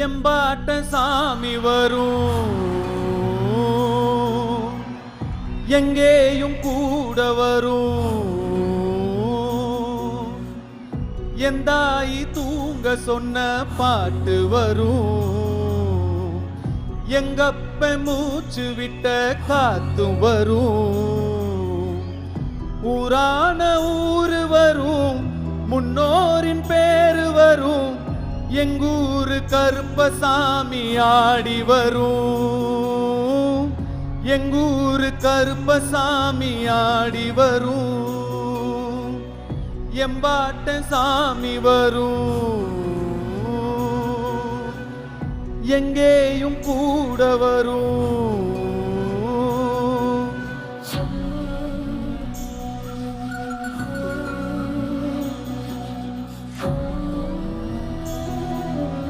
எம்பாட்ட சாமி வரும், எங்கேயும் கூட வரும். எந்தாயி தூங்க சொன்ன பாட்டு வரும், எங்கப்ப மூச்சு விட்ட காத்தும் வரும். ஊரான ஊரு வரும், முன்னோரின் பேரு வரும். எங்கூரு கருப்பசாமி ஆடி வரும், எங்கூரு கருப்பசாமி ஆடி வரும். எம்பாட்ட சாமி வரும், எங்கேயும் கூட வரும்.